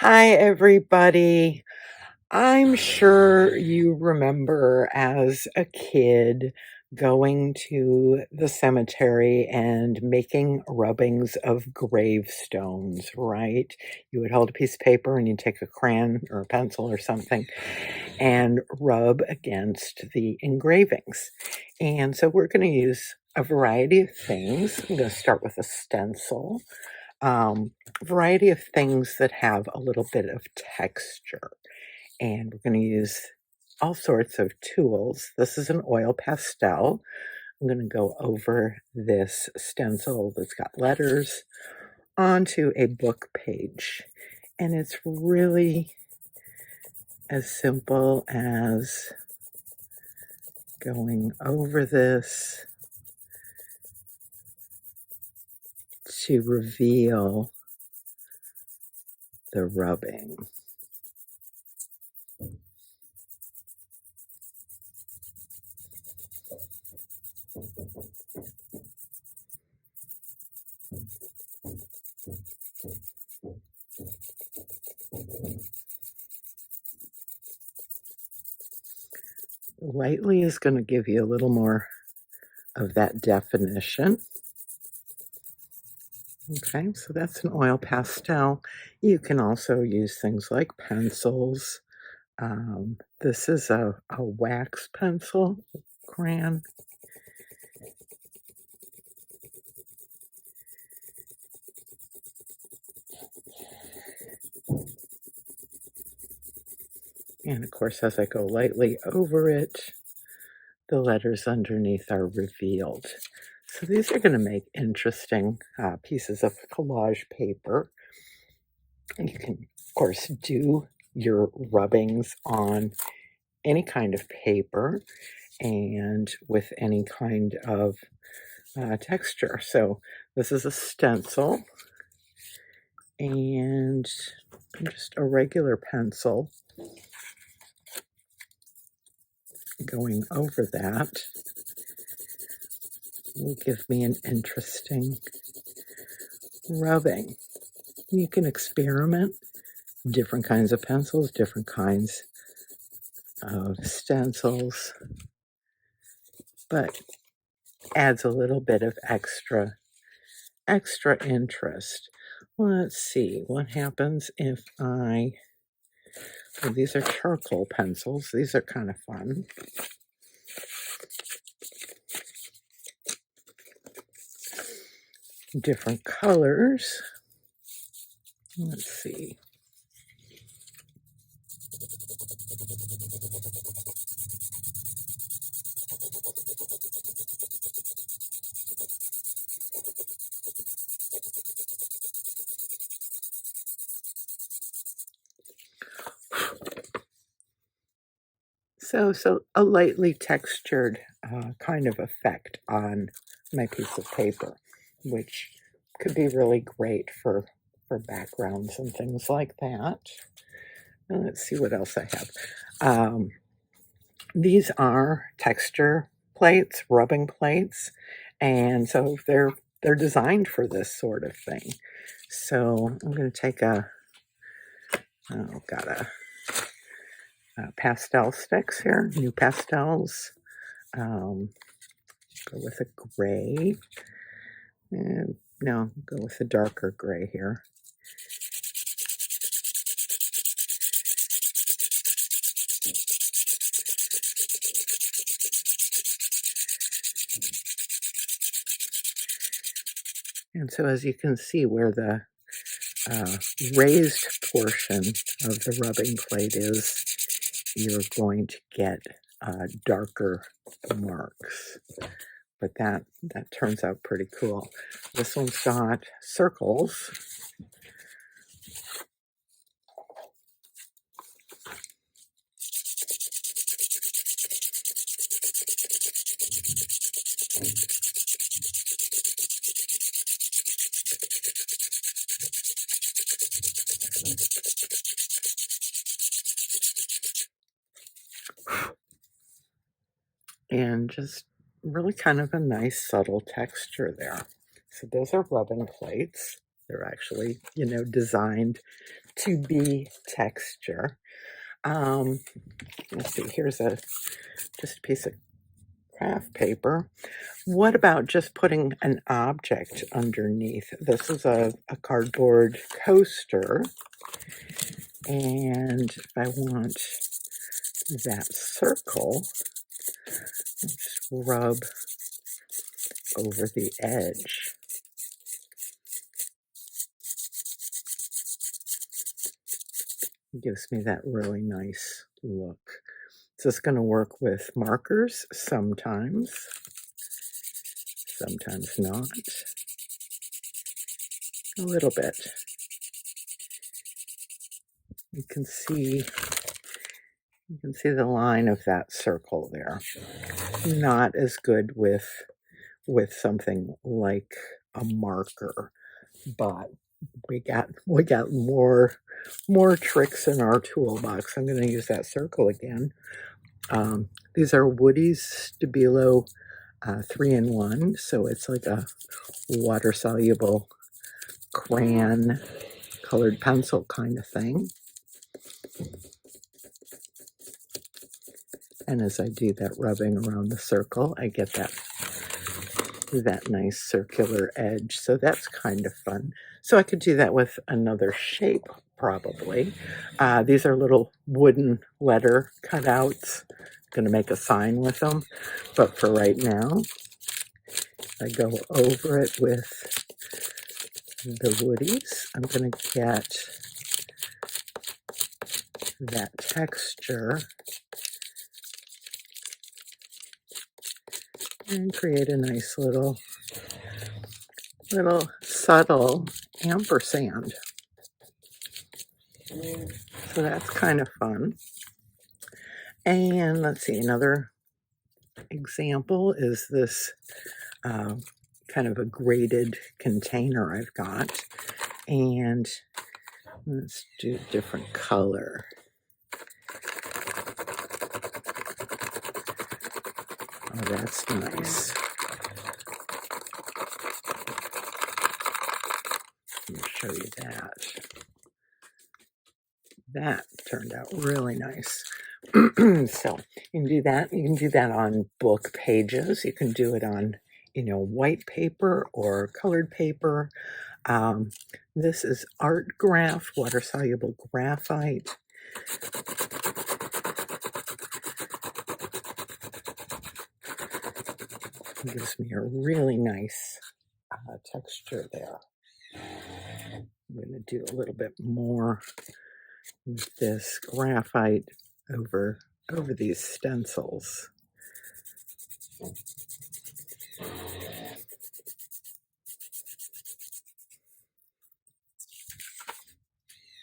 Hi, everybody. I'm sure you remember as a kid going to the cemetery and making rubbings of gravestones, right? You would hold a piece of paper and you'd take a crayon or a pencil or something and rub against the engravings. And so we're going to use a variety of things. I'm going to start with a stencil. Variety of things that have a little bit of texture. And we're going to use all sorts of tools. This is an oil pastel. I'm going to go over this stencil that's got letters onto a book page. And it's really as simple as going over this to reveal the rubbing. Lightly is going to give you a little more of that definition. Okay, so that's an oil pastel. You can also use things like pencils. This is a wax pencil crayon. And of course, as I go lightly over it, the letters underneath are revealed. So these are going to make interesting pieces of collage paper. And you can, of course, do your rubbings on any kind of paper and with any kind of texture. So this is a stencil and just a regular pencil going over that will give me an interesting rubbing. You can experiment different kinds of pencils, different kinds of stencils, but adds a little bit of extra interest. Let's see what happens if I, oh, these are charcoal pencils. These are kind of fun. Different colors. Let's see. So a lightly textured kind of effect on my piece of paper, which could be really great for backgrounds and things like that. And let's see what else I have. These are texture plates, rubbing plates, and so they're designed for this sort of thing. So I'm going to take got a pastel sticks here, new pastels. Go with a gray. And no, go with a darker gray here. And so as you can see where the raised portion of the rubbing plate is, you're going to get darker marks. But that turns out pretty cool. This one's got circles. And just really kind of a nice subtle texture there. So those are rubbing plates. They're actually, designed to be texture. Um, let's see, here's just a piece of craft paper. What about just putting an object underneath? This is a cardboard coaster, and if I want that circle, I'll just rub over the edge. It gives me that really nice look. Is this going to work with markers? Sometimes not. A little bit. You can see the line of that circle there. Not as good with something like a marker, but we got more tricks in our toolbox. I'm going to use that circle again. These are Woody's Stabilo 3-in-1, so it's like a water-soluble crayon colored pencil kind of thing. And as I do that rubbing around the circle, I get that nice circular edge. So that's kind of fun. So I could do that with another shape, probably. These are little wooden letter cutouts. I'm going to make a sign with them. But for right now, I go over it with the Woodies. I'm going to get that texture and create a nice little subtle ampersand. So that's kind of fun. And let's see, another example is this kind of a graded container I've got. And let's do a different color. Oh, that's nice. Let me show you that. That turned out really nice. So you can do that. You can do that on book pages. You can do it on, white paper or colored paper. This is Art Graph, water-soluble graphite. It gives me a really nice texture there. I'm going to do a little bit more with this graphite over these stencils.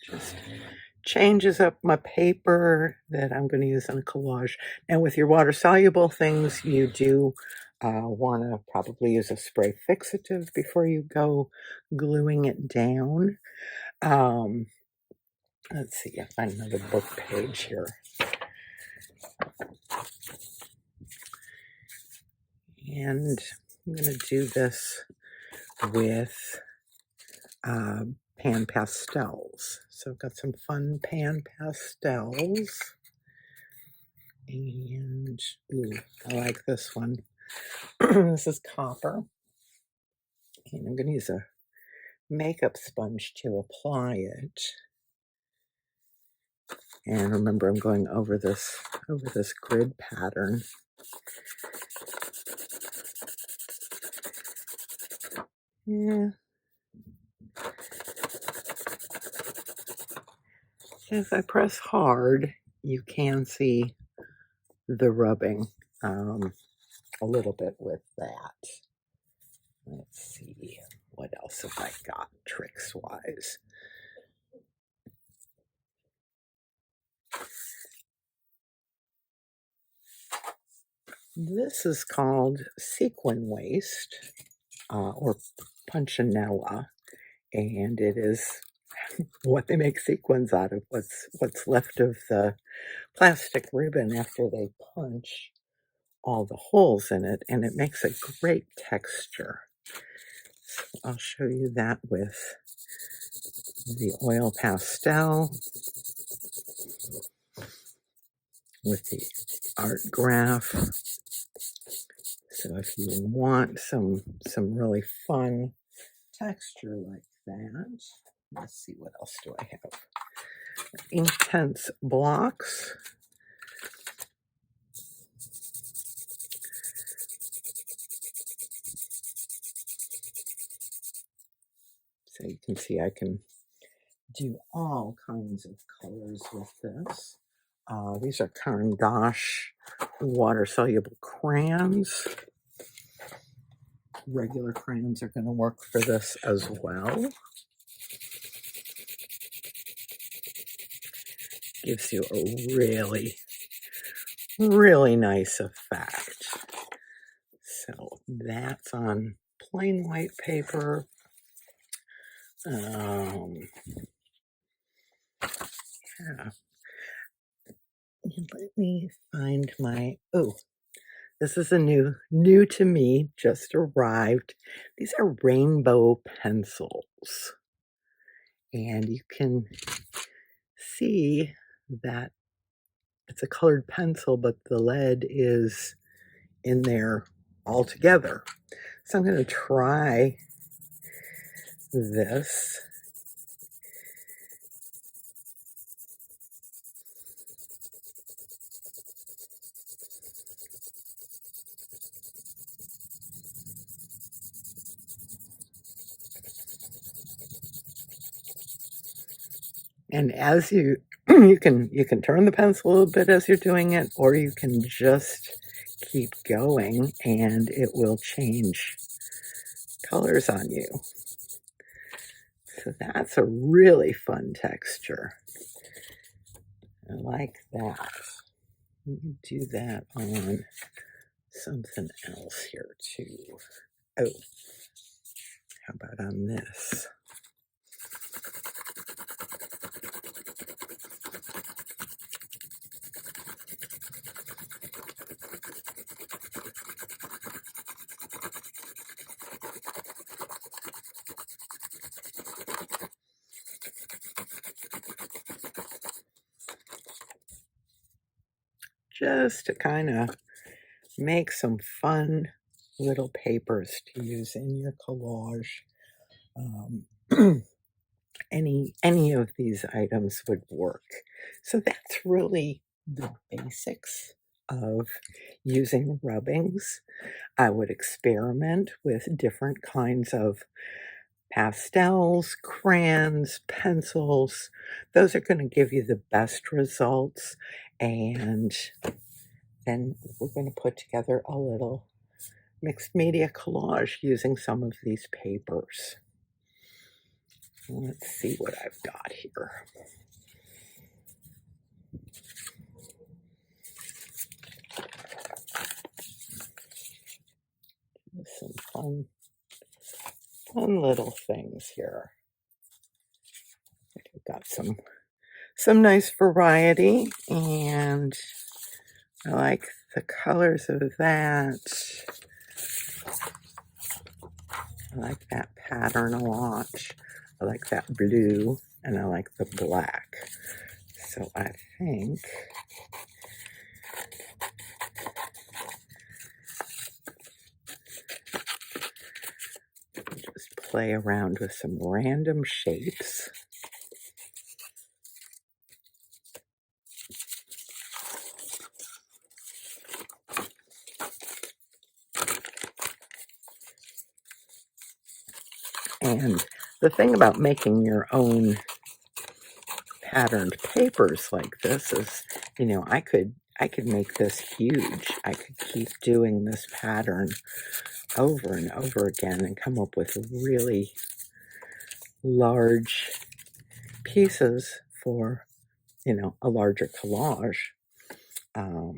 Just changes up my paper that I'm going to use on a collage. And with your water-soluble things, you do want to probably use a spray fixative before you go gluing it down. Let's see, I find another book page here. And I'm going to do this with pan pastels. So I've got some fun pan pastels. And, ooh, I like this one. This is copper. And I'm going to use a makeup sponge to apply it. And remember, I'm going over this grid pattern. Yeah. If I press hard, you can see the rubbing a little bit with that. Let's see, what else have I got tricks-wise? This is called sequin waste or punchinella, and it is what they make sequins out of, what's left of the plastic ribbon after they punch all the holes in it, and it makes a great texture. So I'll show you that with the oil pastel with the art graph. So if you want some really fun texture like that, let's see, what else do I have? Intense blocks. So you can see I can do all kinds of colors with this. These are Caran d'Ache water-soluble crayons. Regular crayons are going to work for this as well. Gives you a really, really nice effect. So that's on plain white paper. Yeah. Let me find my, oh, this is a new to me, just arrived. These are rainbow pencils. And you can see that it's a colored pencil, but the lead is in there all together. So I'm going to try this. And as you you can turn the pencil a little bit as you're doing it, or you can just keep going and it will change colors on you. So that's a really fun texture. I like that. Let me do that on something else here too. Oh, how about on this? Just to kind of make some fun little papers to use in your collage. Any of these items would work. So that's really the basics of using rubbings. I would experiment with different kinds of pastels, crayons, pencils. Those are going to give you the best results. And then we're going to put together a little mixed media collage using some of these papers. Let's see what I've got here. Some fun little things here. We've got some nice variety, and I like the colors of that. I like that pattern a lot. I like that blue, and I like the black. So I think just play around with some random shapes. And the thing about making your own patterned papers like this is, I could make this huge. I could keep doing this pattern over and over again and come up with really large pieces for, a larger collage. I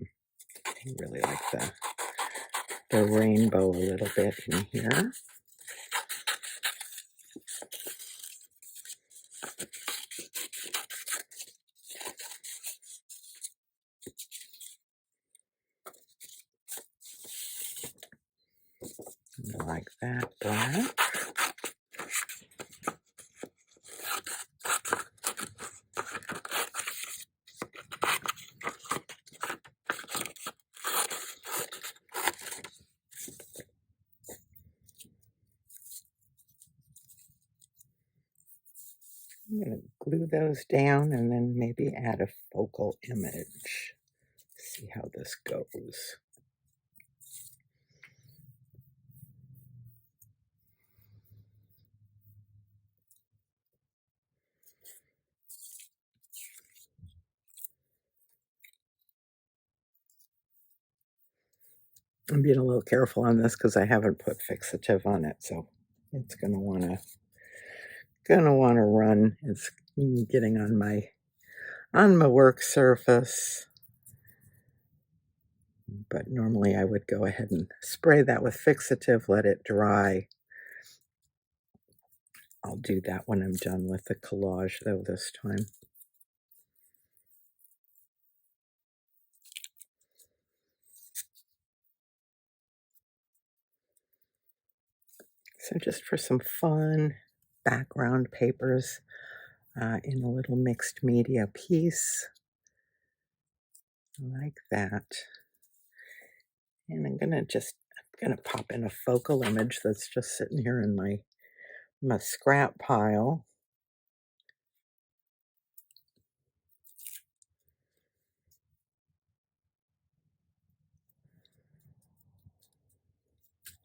really like the rainbow a little bit in here. I like that black. I'm going to glue those down and then maybe add a focal image. See how this goes. I'm being a little careful on this because I haven't put fixative on it, so it's gonna wanna run. It's getting on my work surface, but normally I would go ahead and spray that with fixative, let it dry. I'll do that when I'm done with the collage though this time. So just for some fun background papers in a little mixed media piece like that. And I'm gonna pop in a focal image that's just sitting here in my scrap pile.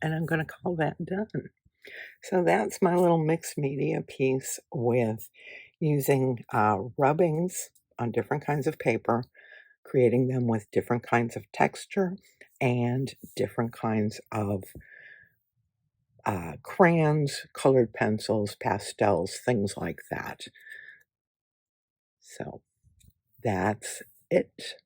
And I'm gonna call that done. So that's my little mixed media piece with using rubbings on different kinds of paper, creating them with different kinds of texture and different kinds of crayons, colored pencils, pastels, things like that. So that's it.